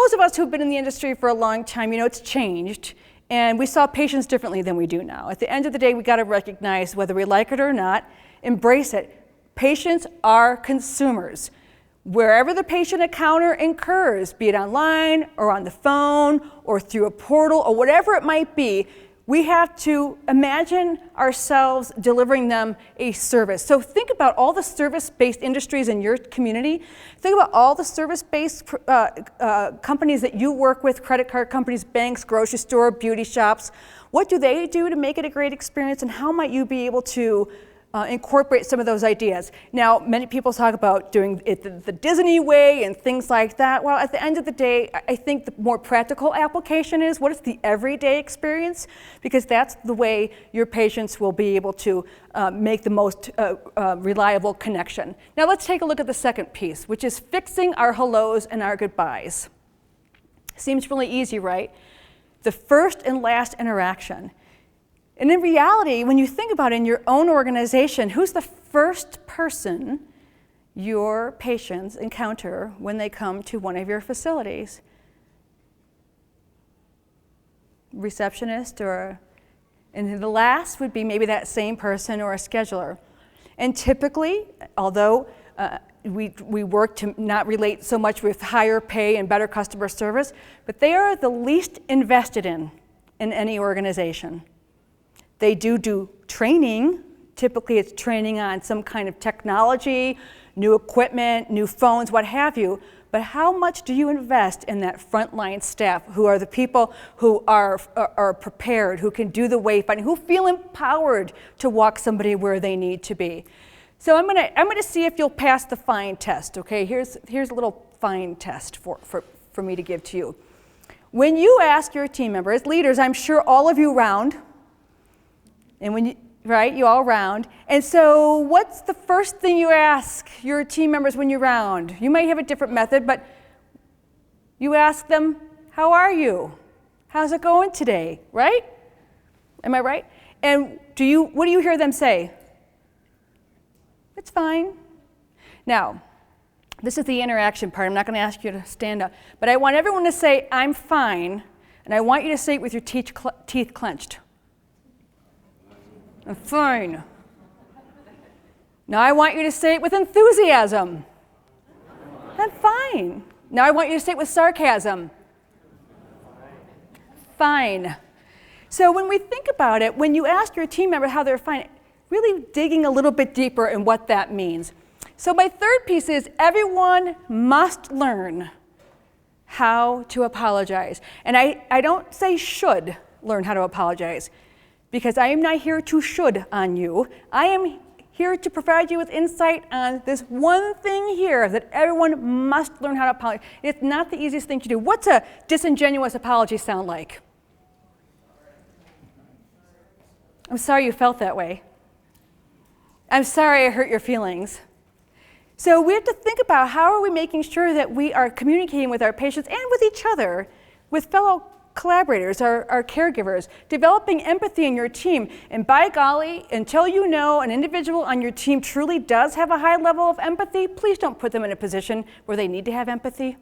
those of us who've been in the industry for a long time, you know it's changed. And we saw patients differently than we do now. At the end of the day, we got to recognize, whether we like it or not, embrace it. Patients are consumers. Wherever the patient encounter occurs, be it online or on the phone or through a portal or whatever it might be, we have to imagine ourselves delivering them a service. So think about all the service-based industries in your community. Think about all the service-based companies that you work with, credit card companies, banks, grocery store, beauty shops. What do they do to make it a great experience, and how might you be able to incorporate some of those ideas? Now, many people talk about doing it the Disney way and things like that. Well, at the end of the day, I think the more practical application is, what is the everyday experience? Because that's the way your patients will be able to make the most reliable connection. Now, let's take a look at the second piece, which is fixing our hellos and our goodbyes. Seems really easy, right? The first and last interaction. And in reality, when you think about it in your own organization, who's the first person your patients encounter when they come to one of your facilities? Receptionist, and the last would be maybe that same person or a scheduler. And typically, although we work to not relate so much with higher pay and better customer service, but they are the least invested in any organization. They do training. Typically it's training on some kind of technology, new equipment, new phones, what have you. But how much do you invest in that frontline staff, who are the people who are prepared, who can do the wayfinding, who feel empowered to walk somebody where they need to be? So I'm gonna see if you'll pass the FIND test, okay? Here's a little FIND test for me to give to you. When you ask your team members, leaders, I'm sure all of you round, and when you all round. And so what's the first thing you ask your team members when you round? You might have a different method, but you ask them, how are you? How's it going today, right? Am I right? And what do you hear them say? It's fine. Now, this is the interaction part. I'm not gonna ask you to stand up, but I want everyone to say, I'm fine, and I want you to say it with your teeth clenched. I'm fine. Now I want you to say it with enthusiasm. I'm fine. Now I want you to say it with sarcasm. Fine. So when we think about it, when you ask your team member how they're fine, really digging a little bit deeper in what that means. So my third piece is, everyone must learn how to apologize. And I don't say should learn how to apologize, because I am not here to should on you. I am here to provide you with insight on this one thing here, that everyone must learn how to apologize. It's not the easiest thing to do. What's a disingenuous apology sound like? I'm sorry you felt that way. I'm sorry I hurt your feelings. So we have to think about, how are we making sure that we are communicating with our patients and with each other, with fellow collaborators, our caregivers, developing empathy in your team. And by golly, until you know an individual on your team truly does have a high level of empathy, please don't put them in a position where they need to have empathy.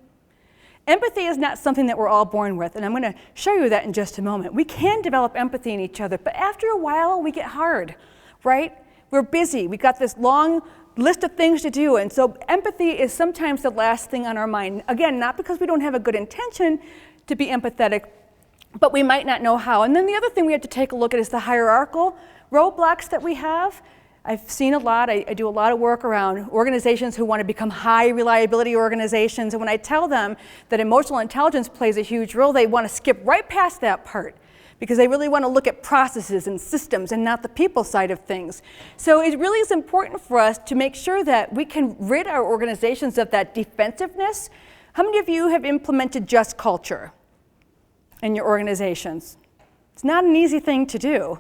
Empathy is not something that we're all born with, and I'm going to show you that in just a moment. We can develop empathy in each other, but after a while we get hard, right? We're busy, we've got this long list of things to do, and so empathy is sometimes the last thing on our mind. Again, not because we don't have a good intention to be empathetic, but we might not know how. And then the other thing we have to take a look at is the hierarchical roadblocks that we have. I've seen a lot, I do a lot of work around organizations who want to become high reliability organizations, and when I tell them that emotional intelligence plays a huge role, they want to skip right past that part, because they really want to look at processes and systems and not the people side of things. So it really is important for us to make sure that we can rid our organizations of that defensiveness. How many of you have implemented Just Culture in your organizations? It's not an easy thing to do.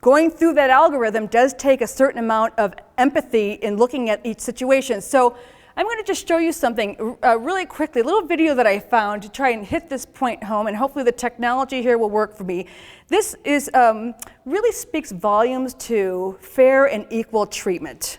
Going through that algorithm does take a certain amount of empathy in looking at each situation. So I'm going to just show you something really quickly, a little video that I found to try and hit this point home, and hopefully the technology here will work for me. This is really speaks volumes to fair and equal treatment.